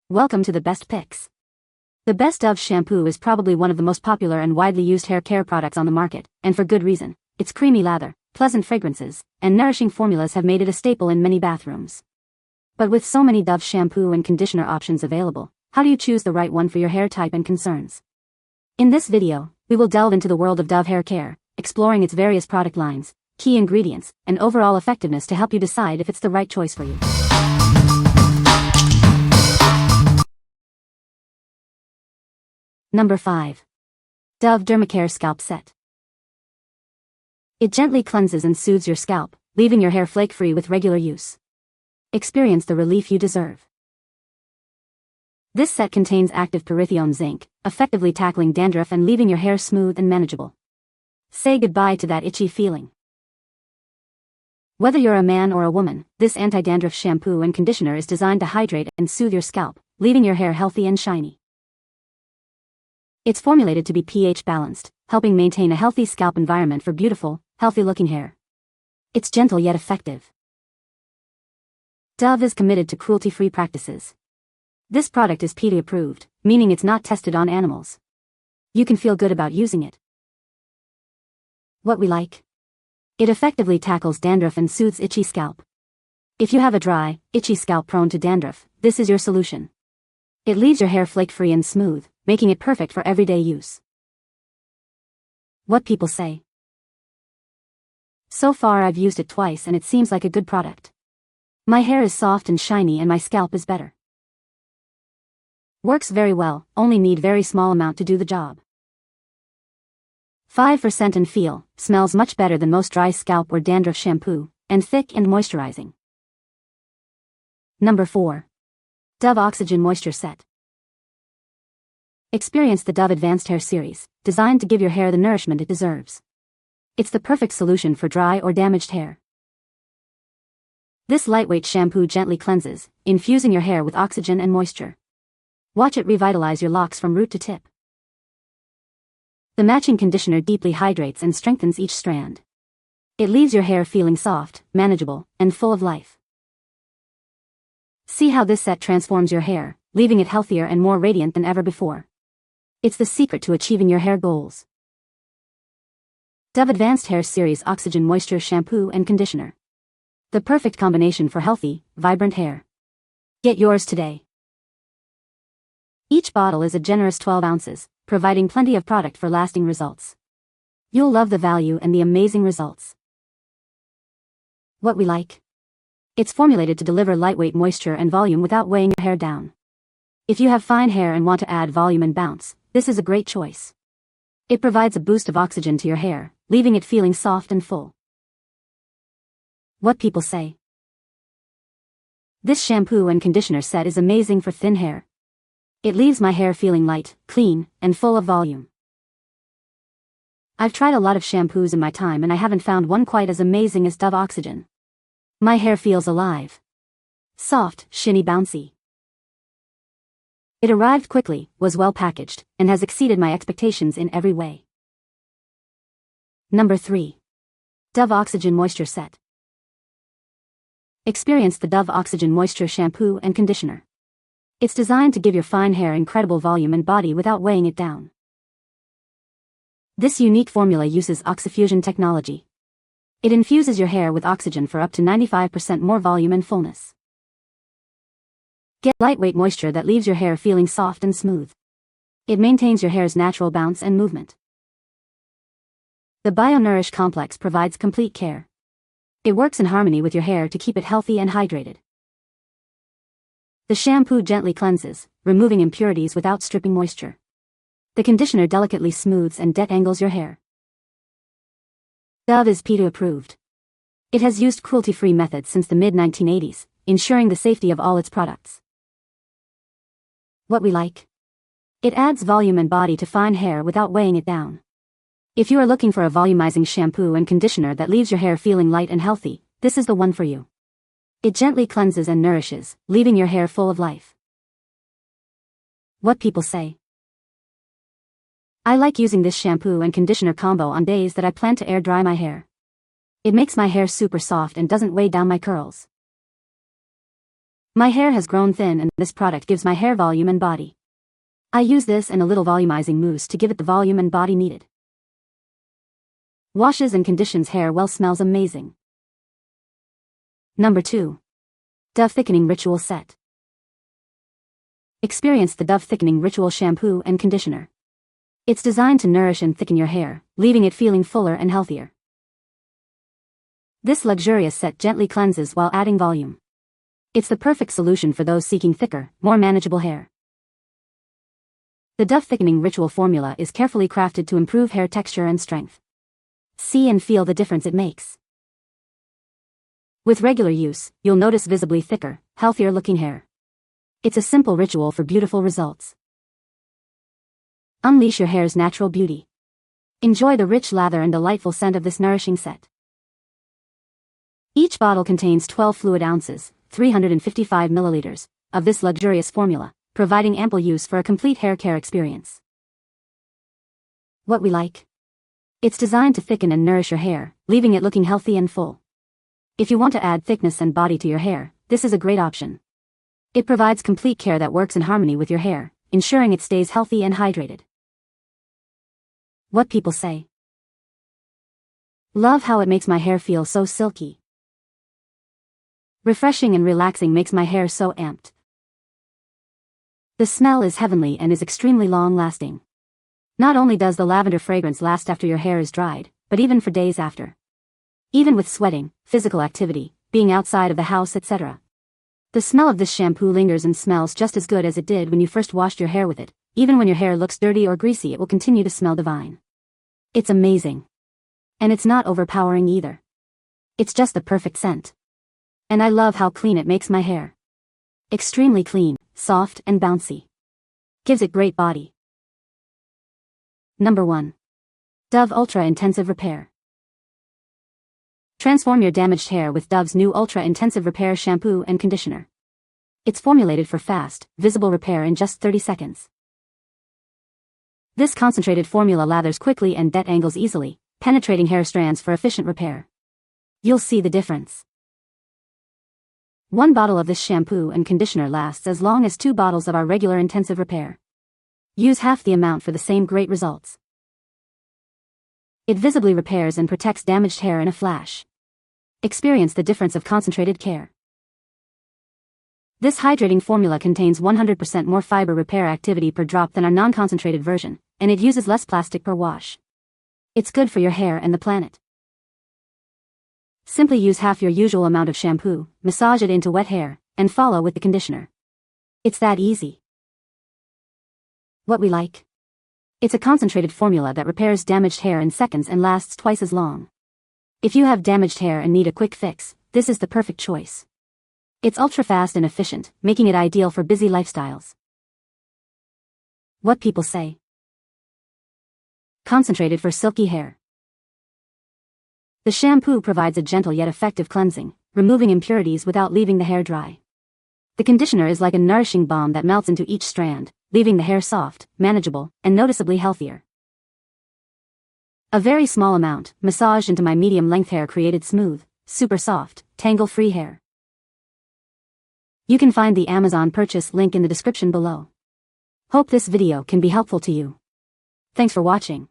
Welcome to the best picks. The best Dove shampoo is probably one of the most popular and widely used hair care products on the market, and for good reason. Its creamy lather, pleasant fragrances, and nourishing formulas have made it a staple in many bathrooms. But with so many Dove shampoo and conditioner options available, how do you choose the right one for your hair type and concerns? In this video, we will delve into the world of Dove hair care, exploring its various product lines, key ingredients, and overall effectiveness to help you decide if it's the right choice for you. Number 5. Dove DermaCare Scalp Set. It gently cleanses and soothes your scalp, leaving your hair flake-free with regular use. Experience the relief you deserve. This set contains active pyrithione zinc, effectively tackling dandruff and leaving your hair smooth and manageable. Say goodbye to that itchy feeling. Whether you're a man or a woman, this anti-dandruff shampoo and conditioner is designed to hydrate and soothe your scalp, leaving your hair healthy and shiny. It's formulated to be pH balanced, helping maintain a healthy scalp environment for beautiful, healthy-looking hair. It's gentle yet effective. Dove is committed to cruelty-free practices. This product is PETA approved, meaning it's not tested on animals. You can feel good about using it. What we like? It effectively tackles dandruff and soothes itchy scalp. If you have a dry, itchy scalp prone to dandruff, this is your solution. It leaves your hair flake-free and smooth, making it perfect for everyday use. What people say. So far I've used it twice and it seems like a good product. My hair is soft and shiny and my scalp is better. Works very well, only need very small amount to do the job. 5% and feel, smells much better than most dry scalp or dandruff shampoo, and thick and moisturizing. Number 4. Dove Oxygen Moisture Set. Experience the Dove Advanced Hair Series, designed to give your hair the nourishment it deserves. It's the perfect solution for dry or damaged hair. This lightweight shampoo gently cleanses, infusing your hair with oxygen and moisture. Watch it revitalize your locks from root to tip. The matching conditioner deeply hydrates and strengthens each strand. It leaves your hair feeling soft, manageable, and full of life. See how this set transforms your hair, leaving it healthier and more radiant than ever before. It's the secret to achieving your hair goals. Dove Advanced Hair Series Oxygen Moisture Shampoo and Conditioner. The perfect combination for healthy, vibrant hair. Get yours today. Each bottle is a generous 12 ounces, providing plenty of product for lasting results. You'll love the value and the amazing results. What we like? It's formulated to deliver lightweight moisture and volume without weighing your hair down. If you have fine hair and want to add volume and bounce, this is a great choice. It provides a boost of oxygen to your hair, leaving it feeling soft and full. What people say. This shampoo and conditioner set is amazing for thin hair. It leaves my hair feeling light, clean, and full of volume. I've tried a lot of shampoos in my time and I haven't found one quite as amazing as Dove Oxygen. My hair feels alive. Soft, shiny, bouncy. It arrived quickly, was well packaged, and has exceeded my expectations in every way. Number 3. Dove Oxygen Moisture Set. Experience the Dove Oxygen Moisture Shampoo and Conditioner. It's designed to give your fine hair incredible volume and body without weighing it down. This unique formula uses oxyfusion technology. It infuses your hair with oxygen for up to 95% more volume and fullness. Get lightweight moisture that leaves your hair feeling soft and smooth. It maintains your hair's natural bounce and movement. The BioNourish complex provides complete care. It works in harmony with your hair to keep it healthy and hydrated. The shampoo gently cleanses, removing impurities without stripping moisture. The conditioner delicately smooths and detangles your hair. Dove is PETA approved. It has used cruelty-free methods since the mid-1980s, ensuring the safety of all its products. What we like? It adds volume and body to fine hair without weighing it down. If you are looking for a volumizing shampoo and conditioner that leaves your hair feeling light and healthy, this is the one for you. It gently cleanses and nourishes, leaving your hair full of life. What people say. I like using this shampoo and conditioner combo on days that I plan to air dry my hair. It makes my hair super soft and doesn't weigh down my curls. My hair has grown thin and this product gives my hair volume and body. I use this and a little volumizing mousse to give it the volume and body needed. Washes and conditions hair well, smells amazing. Number 2. Dove Thickening Ritual Set. Experience the Dove Thickening Ritual Shampoo and Conditioner. It's designed to nourish and thicken your hair, leaving it feeling fuller and healthier. This luxurious set gently cleanses while adding volume. It's the perfect solution for those seeking thicker, more manageable hair. The Dove Thickening Ritual formula is carefully crafted to improve hair texture and strength. See and feel the difference it makes. With regular use, you'll notice visibly thicker, healthier looking hair. It's a simple ritual for beautiful results. Unleash your hair's natural beauty. Enjoy the rich lather and delightful scent of this nourishing set. Each bottle contains 12 fluid ounces, 355 milliliters, of this luxurious formula, providing ample use for a complete hair care experience. What we like. It's designed to thicken and nourish your hair, leaving it looking healthy and full. If you want to add thickness and body to your hair, this is a great option. It provides complete care that works in harmony with your hair, ensuring it stays healthy and hydrated. What people say. Love how it makes my hair feel so silky. Refreshing and relaxing, makes my hair so amped. The smell is heavenly and is extremely long-lasting. Not only does the lavender fragrance last after your hair is dried, but even for days after. Even with sweating, physical activity, being outside of the house, etc. The smell of this shampoo lingers and smells just as good as it did when you first washed your hair with it. Even when your hair looks dirty or greasy, it will continue to smell divine. It's amazing. And it's not overpowering either. It's just the perfect scent. And I love how clean it makes my hair. Extremely clean, soft and bouncy. Gives it great body. Number 1. Dove Ultra Intensive Repair. Transform your damaged hair with Dove's new Ultra Intensive Repair Shampoo and Conditioner. It's formulated for fast, visible repair in just 30 seconds. This concentrated formula lathers quickly and detangles easily, penetrating hair strands for efficient repair. You'll see the difference. 1 bottle of this shampoo and conditioner lasts as long as 2 bottles of our regular intensive repair. Use half the amount for the same great results. It visibly repairs and protects damaged hair in a flash. Experience the difference of concentrated care. This hydrating formula contains 100% more fiber repair activity per drop than our non-concentrated version, and it uses less plastic per wash. It's good for your hair and the planet. Simply use half your usual amount of shampoo, massage it into wet hair, and follow with the conditioner. It's that easy. What we like. It's a concentrated formula that repairs damaged hair in seconds and lasts twice as long. If you have damaged hair and need a quick fix, this is the perfect choice. It's ultra fast and efficient, making it ideal for busy lifestyles. What people say. Concentrated for silky hair. The shampoo provides a gentle yet effective cleansing, removing impurities without leaving the hair dry. The conditioner is like a nourishing balm that melts into each strand, leaving the hair soft, manageable, and noticeably healthier. A very small amount, massaged into my medium-length hair, created smooth, super soft, tangle-free hair. You can find the Amazon purchase link in the description below. Hope this video can be helpful to you. Thanks for watching.